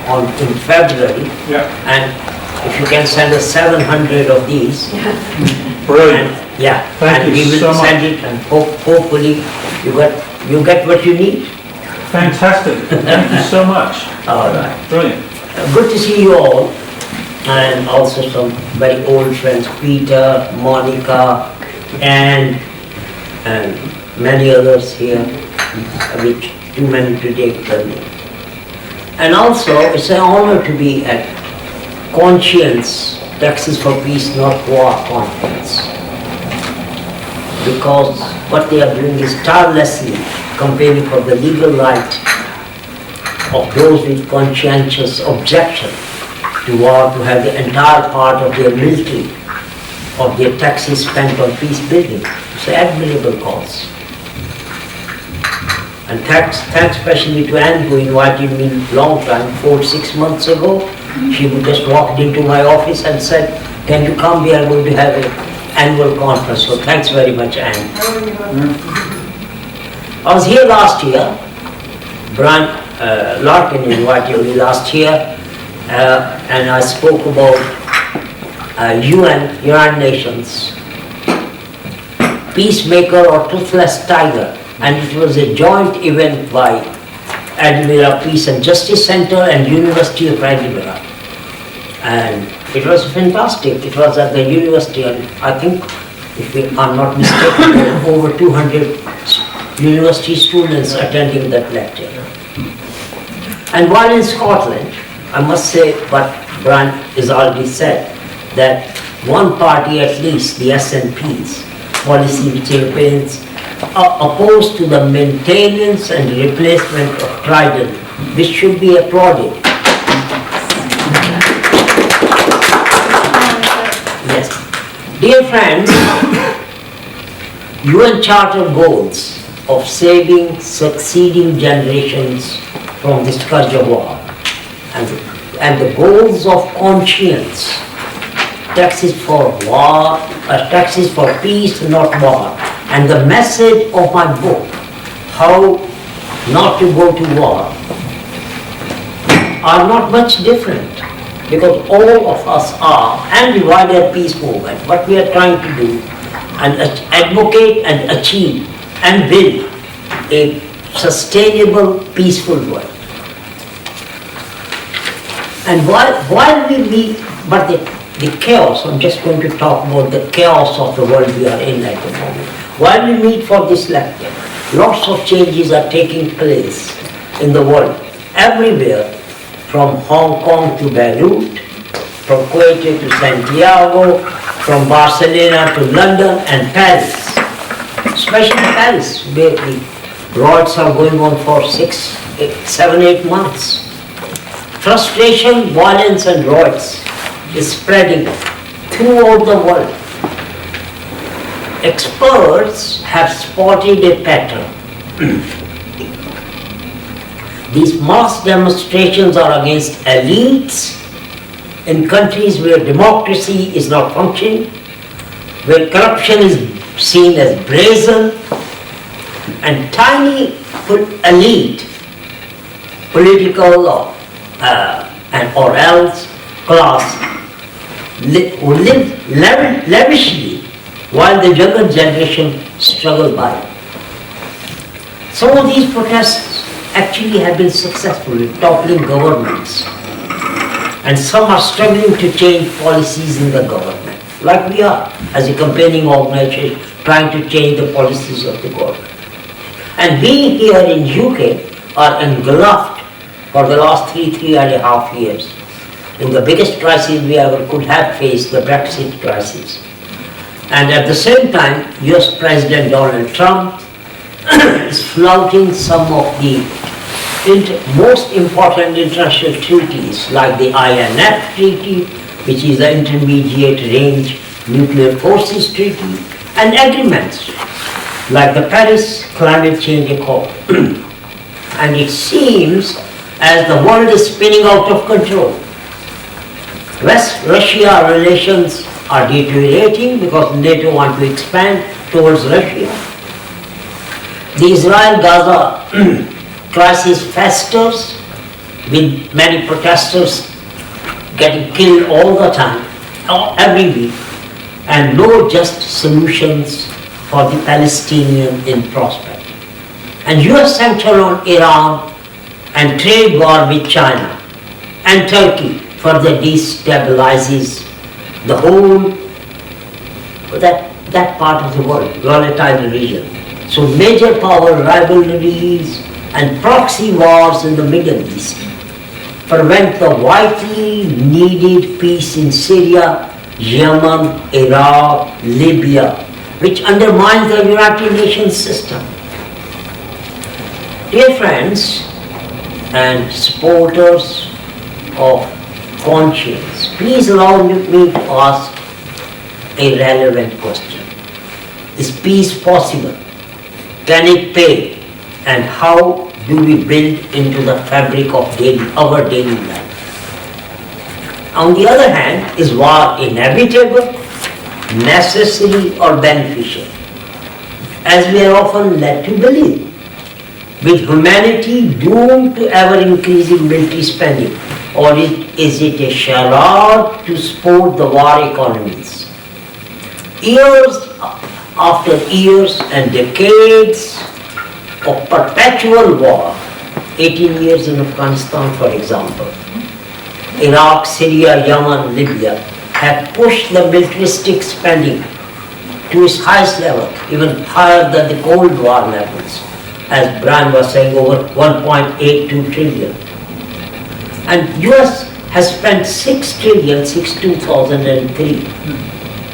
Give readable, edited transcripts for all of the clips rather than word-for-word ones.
in February. Yeah. And if you can send us 700 of these. Brilliant. And, yeah. Thank and you we will so much. send it, and hopefully you get what you need. Fantastic. Thank you so much. All right. Brilliant. Good to see you all, and also some very old friends, Peter, Monica, and many others here, which too many to take the name. And also, it's an honor to be at Conscience, Taxes for Peace, Not War conference, because what they are doing is tirelessly campaigning for the legal right of those with conscientious objection to war to have the entire part of their military, of their taxes spent on peace building. It's an admirable cause. And thanks especially to Anne, who invited me long time, 4-6 months ago. She just walked into my office and said, "Can you come? We are going to have an annual conference." So thanks very much, Anne. I was here last year. Brian Larkin invited me last year, and I spoke about United Nations, Peacemaker or Toothless Tiger, and it was a joint event by Edinburgh Peace and Justice Center and University of Edinburgh. And it was fantastic. It was at the university, and I think, if I'm not mistaken, there were over 200 university students attending that lecture. And while in Scotland, I must say what Brian has already said, that one party at least, the SNP's policy which campaigns, are opposed to the maintenance and replacement of Trident, which should be applauded. Yes. Dear friends, UN Charter goals of saving succeeding generations from the scourge of war, and the goals of conscience, taxes for war, taxes for peace, not war, and the message of my book, How Not to Go to War, are not much different, because all of us are, and the wider peace movement, what we are trying to do, and advocate and achieve and build a sustainable, peaceful world. And while we meet, but the chaos, I'm just going to talk about the chaos of the world we are in at the moment. While we meet for this lecture, lots of changes are taking place in the world, everywhere, from Hong Kong to Beirut, from Kuwait to Santiago, from Barcelona to London and Paris, especially Paris, where the riots are going on for 7, 8 months. Frustration, violence and riots is spreading throughout the world. Experts have spotted a pattern. These mass demonstrations are against elites in countries where democracy is not functioning, where corruption is seen as brazen, and tiny elite, political or else class, who live lavishly while the younger generation struggle by. Some of these protests actually have been successful in toppling governments, and some are struggling to change policies in the government, like we are as a campaigning organization trying to change the policies of the government. And we here in UK are engulfed for the last 3.5 years in the biggest crisis we ever could have faced, the Brexit crisis. And at the same time, US President Donald Trump is flouting some of the most important international treaties, like the INF Treaty, which is the Intermediate Range Nuclear Forces Treaty, and agreements like the Paris Climate Change Accord. And it seems as the world is spinning out of control. West-Russia relations are deteriorating because NATO want to expand towards Russia. The Israel-Gaza crisis festers, with many protesters getting killed all the time, every week, and no just solutions for the Palestinian in prospect. And US sanctions on Iran and trade war with China and Turkey further destabilizes the whole, that part of the world, volatile region. So major power rivalries and proxy wars in the Middle East prevent the vitally needed peace in Syria, Yemen, Iraq, Libya, which undermines the United Nations system. Dear friends and supporters of conscience, please allow me to ask a relevant question. Is peace possible? Can it pay? And how do we build into the fabric of our daily life? On the other hand, is war inevitable, necessary or beneficial? As we are often led to believe, with humanity doomed to ever-increasing military spending, or is it a charade to support the war economies? Years after years and decades of perpetual war, 18 years in Afghanistan for example, Iraq, Syria, Yemen, Libya, have pushed the militaristic spending to its highest level, even higher than the Cold War levels, as Brian was saying, over 1.82 trillion. And US has spent 6 trillion since 2003,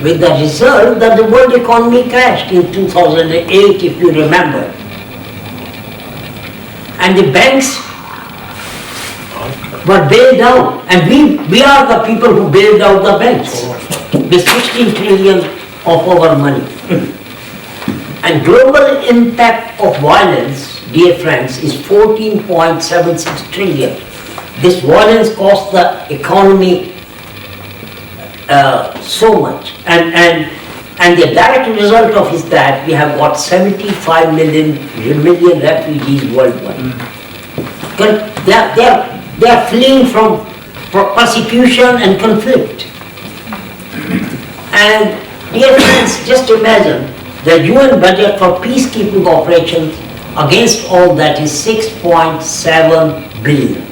with the result that the world economy crashed in 2008, if you remember. And the banks were bailed out, and we are the people who bailed out the banks with 16 trillion of our money. And global impact of violence, dear friends, is 14.76 trillion. This violence costs the economy so much, and the direct result of is that we have got 75 million refugees worldwide. They are fleeing from persecution and conflict. And dear friends, just imagine the UN budget for peacekeeping operations against all that is 6.7 billion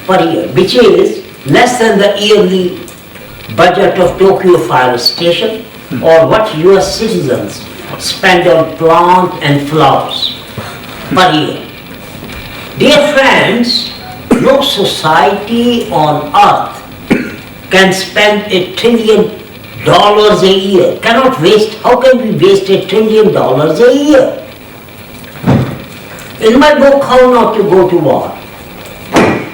per year, which is less than the yearly budget of Tokyo Fire Station or what US citizens spend on plant and flowers per year. Dear friends, no society on earth can spend $1 trillion a year. Cannot waste. How can we waste $1 trillion a year? In my book, How Not to Go to War,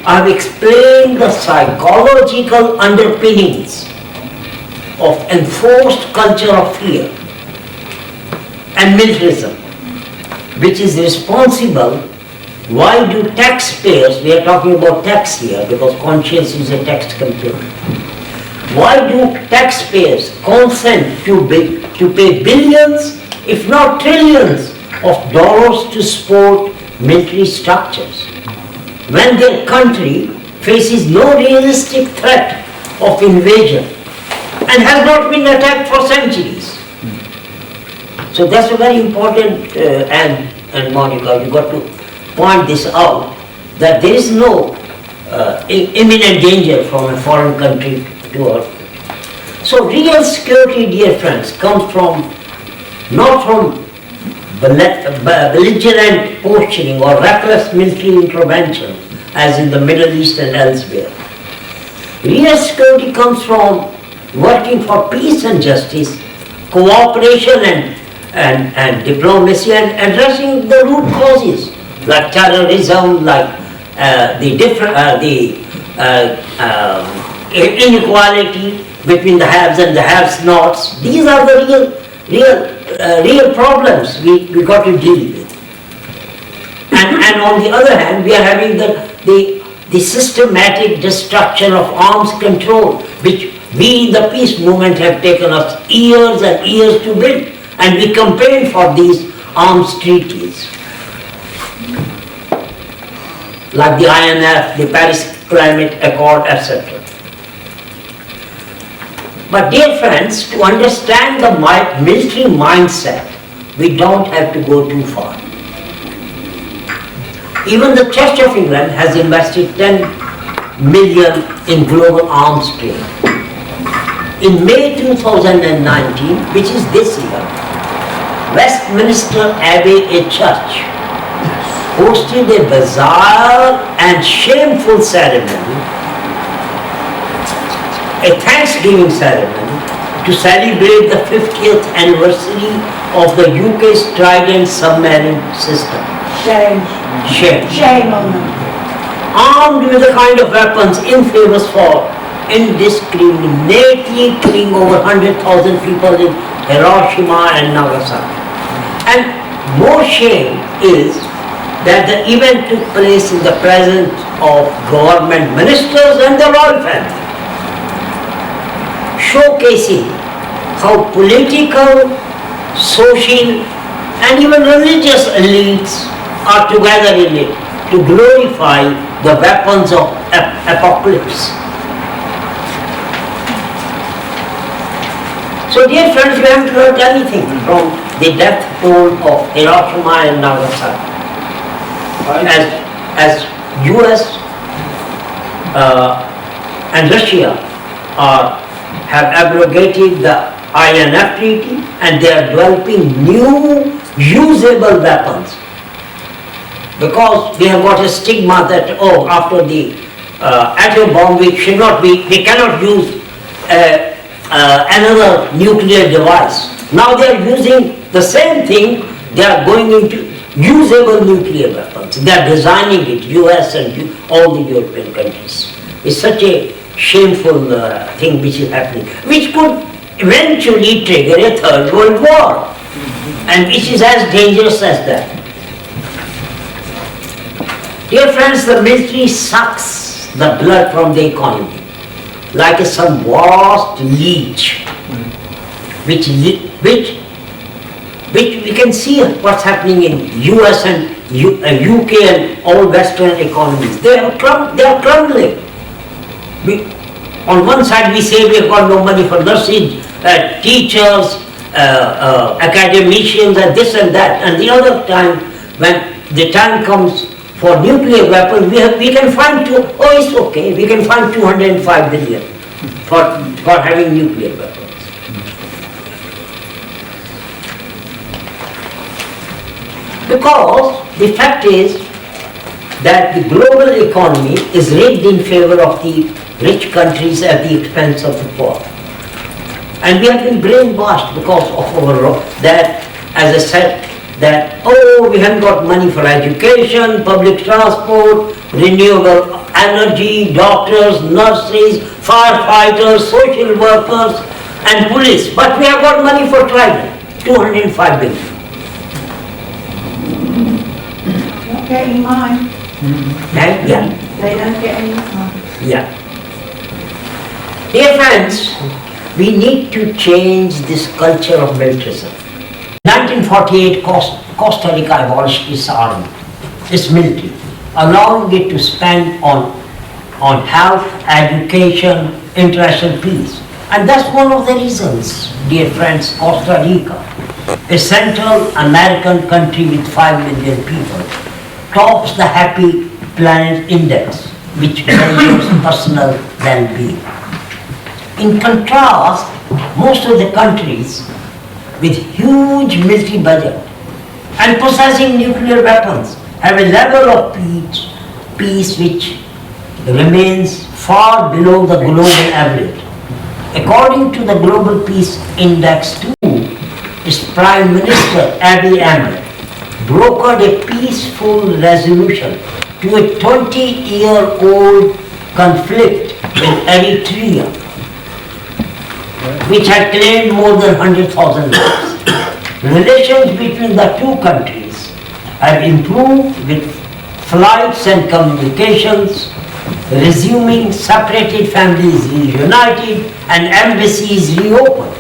I have explained the psychological underpinnings of enforced culture of fear and militarism, which is responsible. Why do taxpayers, we are talking about tax here because conscience is a tax component. Why do taxpayers consent to pay billions, if not trillions, of dollars to support military structures, when their country faces no realistic threat of invasion and has not been attacked for centuries? So that's a very important, and Monica, you got to point this out, that there is no imminent danger from a foreign country to us. So real security, dear friends, comes from, not from belligerent posturing or reckless military intervention as in the Middle East and elsewhere. Real security comes from working for peace and justice, cooperation and diplomacy, and addressing the root causes like terrorism, like inequality between the haves and the have-nots. These are the real problems we got to deal with. And on the other hand, we are having the systematic destruction of arms control, which we in the peace movement have taken us years and years to build, and we campaigned for these arms treaties. like the INF, the Paris Climate Accord, etc. But dear friends, to understand the military mindset, we don't have to go too far. Even the Church of England has invested 10 million in global arms trade. In May 2019, which is this year, Westminster Abbey, a church, hosted a bizarre and shameful ceremony, a Thanksgiving ceremony, to celebrate the 50th anniversary of the UK's Trident submarine system. Shame. Shame. Shame on them. Armed with the kind of weapons infamous for indiscriminately killing over 100,000 people in Hiroshima and Nagasaki. And more shame is that the event took place in the presence of government ministers and the royal family, showcasing how political, social and even religious elites are together in it to glorify the weapons of apocalypse. So dear friends, we haven't learned anything from the death toll of Hiroshima and Nagasaki. As US and Russia have abrogated the INF treaty and they are developing new usable weapons, because we have got a stigma that after the atom bomb we cannot use another nuclear device. Now they are using the same thing, they are going into usable nuclear weapons. They are designing it, US and all the European countries. It's such a shameful thing which is happening, which could eventually trigger a third world war, and which is as dangerous as that. Dear friends, the military sucks the blood from the economy like some vast leech, which we can see what's happening in US and UK and all Western economies. They are crumbling. On one side we say we have got no money for nurses, teachers, academicians and this and that, and the other time when the time comes for nuclear weapons, we can find it's okay, we can find 205 billion for having nuclear weapons. Because the fact is that the global economy is rigged in favor of the rich countries at the expense of the poor. And we have been brainwashed because of our that, as I said, that we haven't got money for education, public transport, renewable energy, doctors, nurses, firefighters, social workers and police. But we have got money for Trident, 205 billion. Not getting mine. Yeah. They don't get any mine. Yeah. Dear friends, we need to change this culture of militarism. 1948, Costa Rica abolished its army, its military, allowing it to spend on health, education, international peace. And that's one of the reasons, dear friends, Costa Rica, a Central American country with 5 million people, tops the Happy Planet Index, which measures personal well-being. In contrast, most of the countries with huge military budget and possessing nuclear weapons have a level of peace which remains far below the global average. According to the Global Peace Index 2, its Prime Minister Abiy Ahmed brokered a peaceful resolution to a 20-year-old conflict in Eritrea, which had claimed more than 100,000 lives. Relations between the two countries have improved with flights and communications, resuming, separated families reunited and embassies reopened.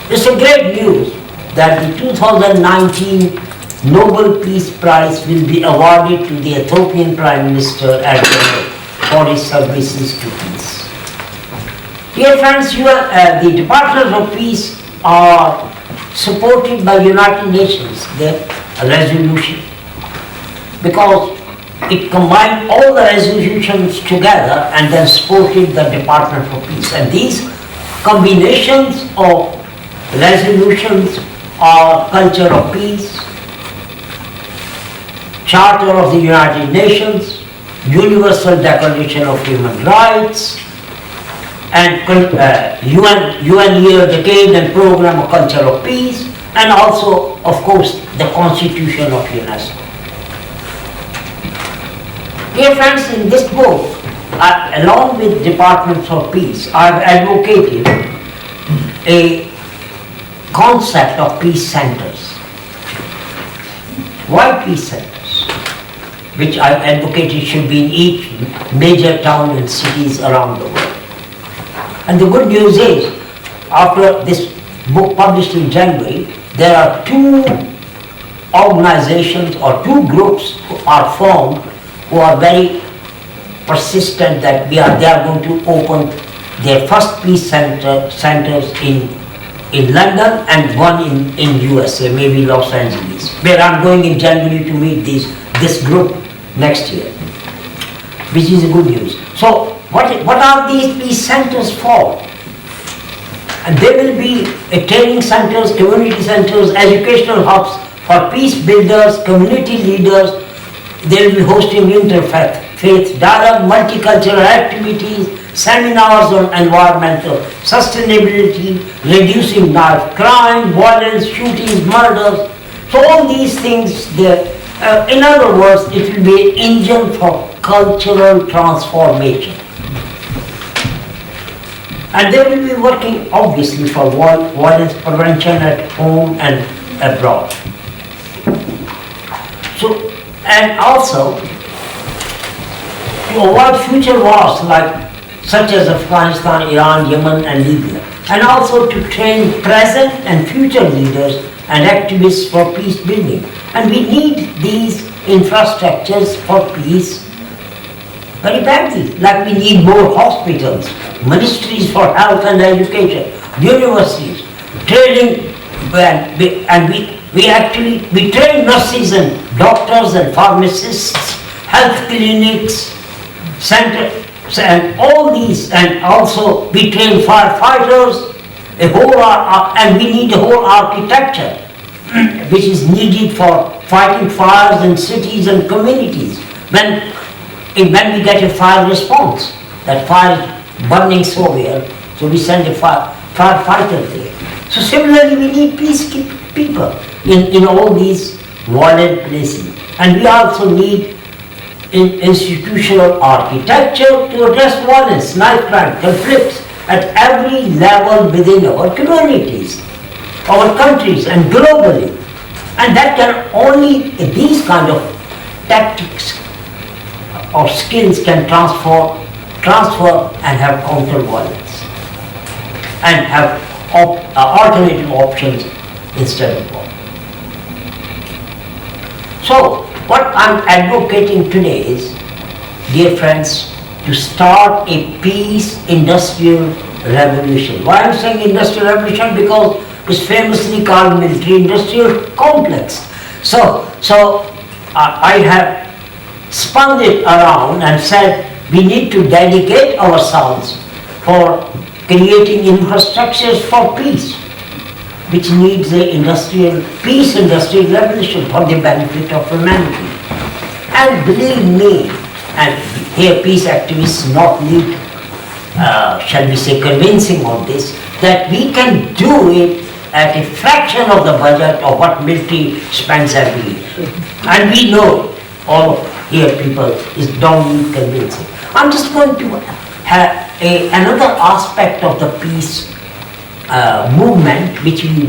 It's a great news that the 2019 Nobel Peace Prize will be awarded to the Ethiopian Prime Minister Edinburgh for his services to peace. Dear friends, the Department of Peace are supported by United Nations, their resolution, because it combined all the resolutions together and then supported the Department for Peace. And these combinations of resolutions are Culture of Peace, Charter of the United Nations, Universal Declaration of Human Rights, and UN Year, Decade and Program of Culture of Peace, and also, of course, the Constitution of UNESCO. Dear friends, in this book, along with Departments of Peace, I have advocated a concept of peace centers. Why peace centers? Which I advocated should be in each major town and cities around the world. And the good news is, after this book published in January, there are two organizations or two groups who are formed who are very persistent that they are going to open their first peace centers in London and one in USA, maybe Los Angeles, where I'm going in January to meet this group next year, which is good news. So what are these peace centers for? And they will be training centers, community centers, educational hubs for peace builders, community leaders. They will be hosting interfaith dialogue, multicultural activities, seminars on environmental sustainability, reducing knife crime, violence, shootings, murders. So all these things, in other words, it will be an engine for cultural transformation. And they will be working obviously for violence prevention at home and abroad. So, and also to avoid future wars such as Afghanistan, Iran, Yemen and Libya, and also to train present and future leaders and activists for peace building. And we need these infrastructures for peace very badly, like we need more hospitals, ministries for health and education, universities, training, and we train nurses and doctors and pharmacists, health clinics, centers, and all these, and also we train firefighters, and we need a whole architecture which is needed for fighting fires in cities and communities. When we get a fire response, that fire is burning so well, so we send a firefighter there. So similarly, we need people in all these violent places. And we also need institutional architecture to address violence, knife crime, conflicts at every level within our communities, our countries and globally. And that can only, these kind of tactics or skills can transfer and have counter violence and have alternative options instead of war. So what I'm advocating today is, dear friends, to start a peace industrial revolution. Why I'm saying industrial revolution? Because it's famously called military industrial complex. So I have spun it around and said we need to dedicate ourselves for creating infrastructures for peace, which needs a peace industrial revolution for the benefit of humanity. And believe me, and here peace activists not need, shall we say, convincing on this, that we can do it at a fraction of the budget of what military spends every year. And we know, all here people don't need convincing. I'm just going to have another aspect of the peace movement which we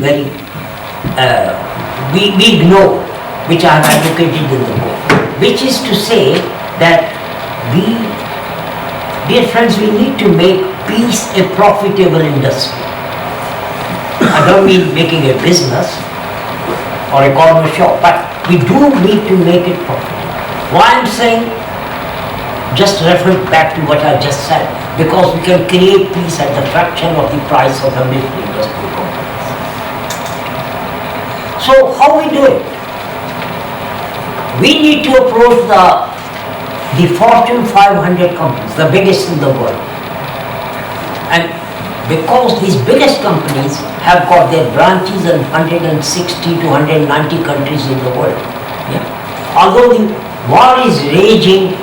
ignore, which I have advocated in the book, which is to say that dear friends, we need to make peace a profitable industry. I don't mean making a business or a corner shop, but we do need to make it profitable. Why I'm saying, just refer back to what I just said, because we can create peace at the fraction of the price of the military industrial complex. So how we do it? We need to approach the Fortune 500 companies, the biggest in the world. And because these biggest companies have got their branches in 160 to 190 countries in the world. Yeah. Although the war is raging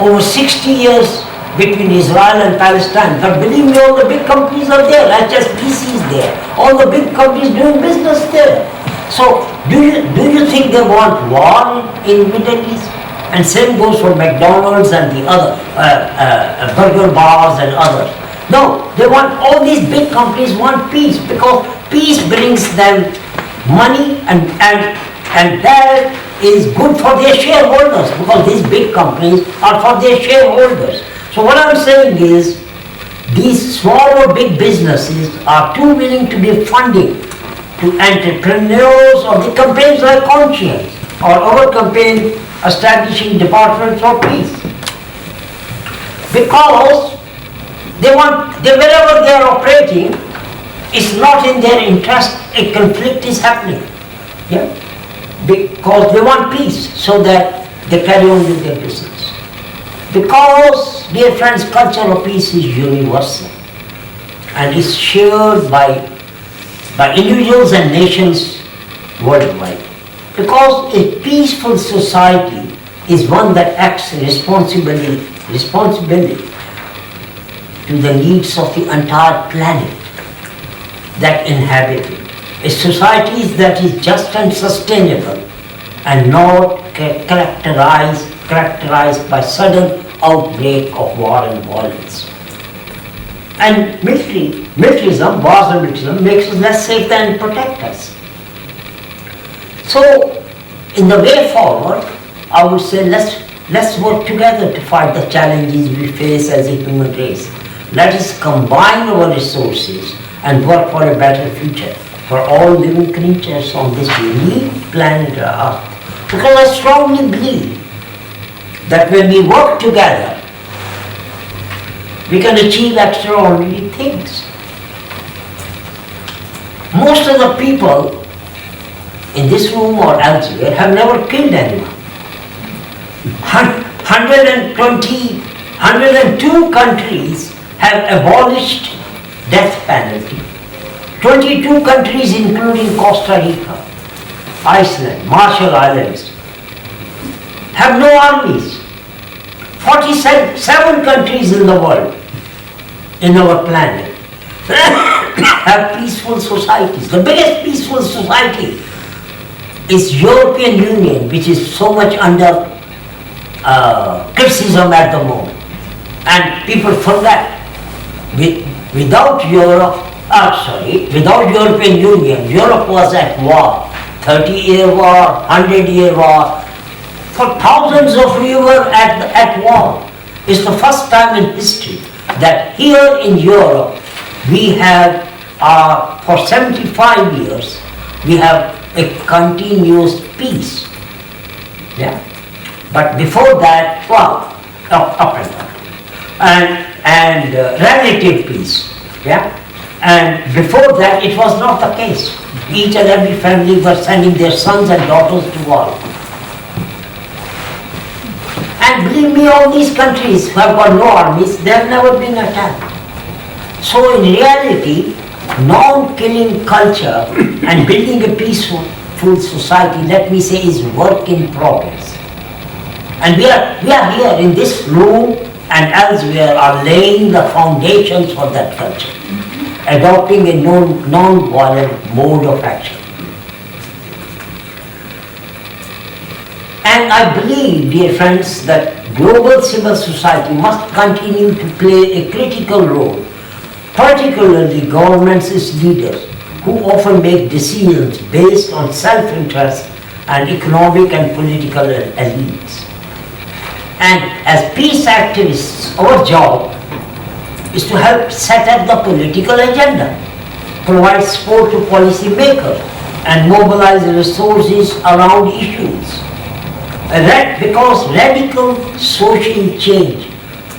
over 60 years between Israel and Palestine, but believe me, all the big companies are there. HSBC is there. All the big companies doing business there. So do you think they want war in Middle East? And same goes for McDonald's and the other burger bars and others. No, they want, all these big companies want peace, because peace brings them money, and that is good for their shareholders, because these big companies are for their shareholders. So what I'm saying is, these small or big businesses are too willing to give funding to entrepreneurs or the campaigns like Conscience or our campaign establishing departments for peace. Because wherever they are operating, it's not in their interest, a conflict is happening. Yeah? Because they want peace, so that they carry on with their business. Because, dear friends, culture of peace is universal and is shared by individuals and nations worldwide. Because a peaceful society is one that acts responsibly to the needs of the entire planet that inhabit it. A society that is just and sustainable and not characterized by sudden outbreak of war and violence. And militarism, wars and militarism makes us less safe than protect us. So, in the way forward, I would say let's work together to fight the challenges we face as a human race. Let us combine our resources and work for a better future for all living creatures on this unique planet Earth. Because I strongly believe that when we work together, we can achieve extraordinary things. Most of the people in this room or elsewhere have never killed anyone. 102 countries have abolished death penalty. 22 countries including Costa Rica, Iceland, Marshall Islands have no armies. 47 countries in the world, in our planet, have peaceful societies. The biggest peaceful society is European Union, which is so much under criticism at the moment. And people forget, without European Union, Europe was at war, 30-year war, 100-year war. For thousands of years were at war. It's the first time in history that here in Europe we have, for 75 years, we have a continuous peace. Yeah. But before that, well, up and down. And relative peace. Yeah. And before that, it was not the case. Each and every family were sending their sons and daughters to war. And believe me, all these countries who have got no armies, they have never been attacked. So in reality, non-killing culture and building a peaceful society, let me say, is work in progress. And we are here in this room and elsewhere are laying the foundations for that culture, adopting a non-violent mode of action. And I believe, dear friends, that global civil society must continue to play a critical role, particularly governments as leaders who often make decisions based on self-interest and economic and political elites. And as peace activists, our job is to help set up the political agenda, provide support to policy makers, and mobilize resources around issues. Because radical social change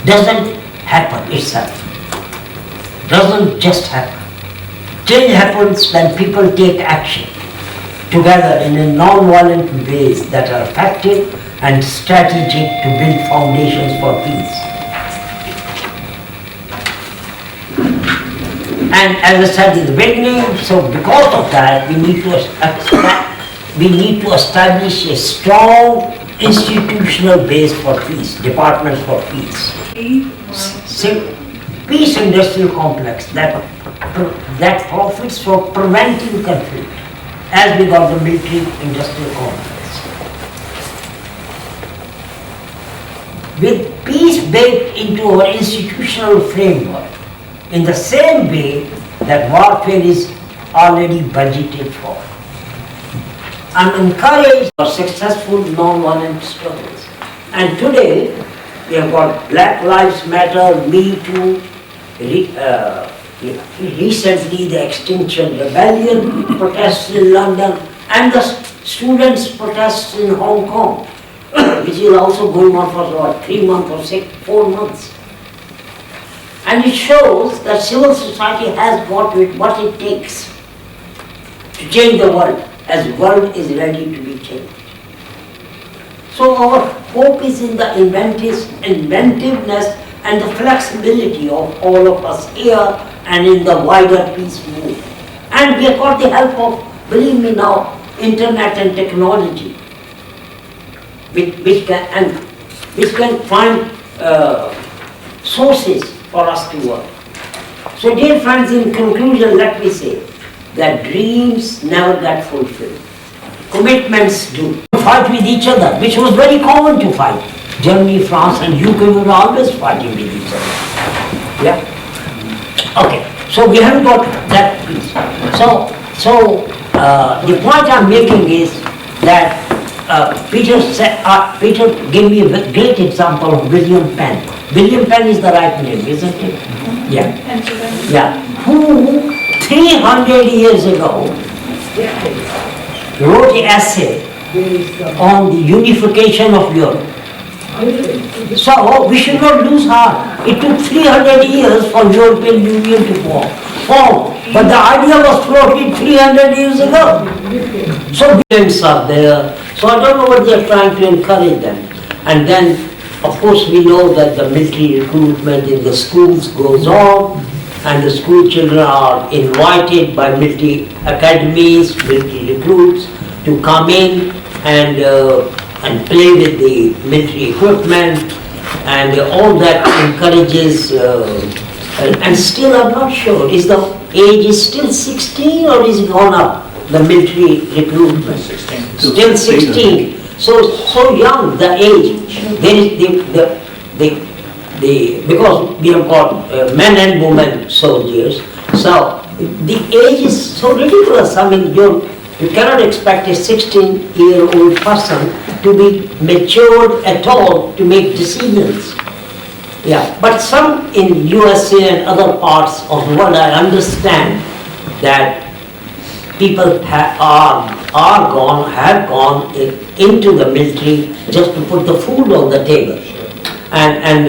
doesn't happen itself, doesn't just happen. Change happens when people take action together in a non-violent ways that are effective and strategic to build foundations for peace. And as I said in the beginning, so because of that, we need to establish a strong institutional base for peace, departments for peace. Peace industrial complex that profits from preventing conflict, as we got the military industrial complex. With peace baked into our institutional framework, in the same way that warfare is already budgeted for. I'm encouraged for successful non-violent struggles. And today, we have got Black Lives Matter, Me Too, recently the Extinction Rebellion protests in London, and the students' protests in Hong Kong, which is also going on for about 3 months or 4 months. And it shows that civil society has got what it takes to change the world, as the world is ready to be changed. So our hope is in the inventiveness and the flexibility of all of us here and in the wider peace movement. And we have got the help of, believe me now, internet and technology, which can find sources for us to work. So dear friends, in conclusion, let me say that dreams never get fulfilled. Commitments do. Fight with each other, which was very common to fight. Germany, France and UK were always fighting with each other. Yeah? Okay, so we haven't got that piece. So the point I'm making is that Peter gave me a great example of William Penn. William Penn is the right name, isn't it? Yeah. Yeah. Who 300 years ago wrote an essay on the unification of Europe. So we should not lose heart. It took 300 years for European Union to form. But the idea was floated 300 years ago. So students are there. So I don't know what they are trying to encourage them. And then, of course, we know that the military recruitment in the schools goes on, and the school children are invited by military academies, military recruits, to come in and play with the military equipment, and all that encourages, and still I'm not sure, is the age is still 16 or is it gone up, the military recruitment? 16. Still 16. So young, the age, there is because we have got men and women soldiers, so the age is so ridiculous. I mean, you cannot expect a 16-year-old person to be matured at all to make decisions. Yeah, but some in USA and other parts of the world, I understand that people have gone into the military just to put the food on the table. And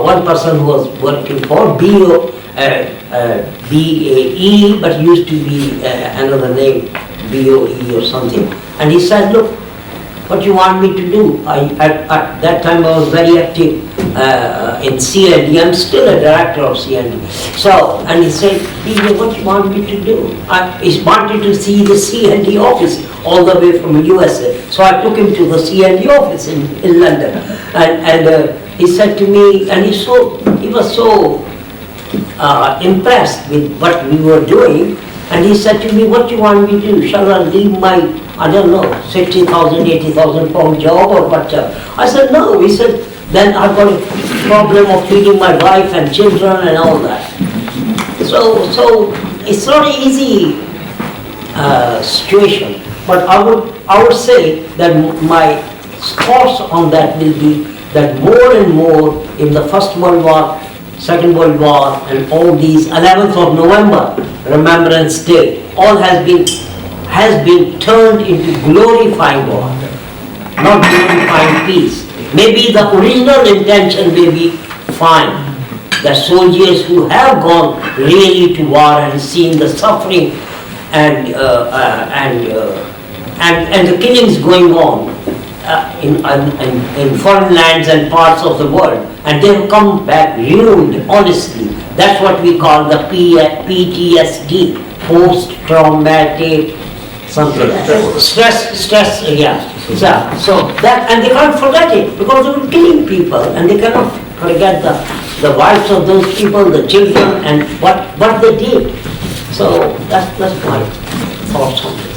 one person who was working for BAE, but used to be another name, BOE or something. And he said, look, what you want me to do? At that time I was very active in C&D. I'm still a director of C&D. So, and he said, what you want me to do? He wanted to see the C&D office all the way from USA. So I took him to the C&D office in London. And he said to me, and he was so impressed with what we were doing. And he said to me, what do you want me to do? Shall I leave my, I don't know, 60,000, 80,000 pound job or what job? I said, no. He said, then I've got a problem of feeding my wife and children and all that. So it's not an easy situation. But I would say that my course on that will be that more and more in the First World War, Second World War, and all these 11th of November, Remembrance Day, all has been has been turned into glorifying war, not glorifying peace. Maybe the original intention may be fine. The soldiers who have gone really to war and seen the suffering and the killings going on in foreign lands and parts of the world, and they have come back ruined, honestly. That's what we call the PTSD, post-traumatic something. Stress, yeah. So that, and they can't forget it because they were killing people, and they cannot forget the wives of those people, the children, and what they did. So that's my thoughts on it.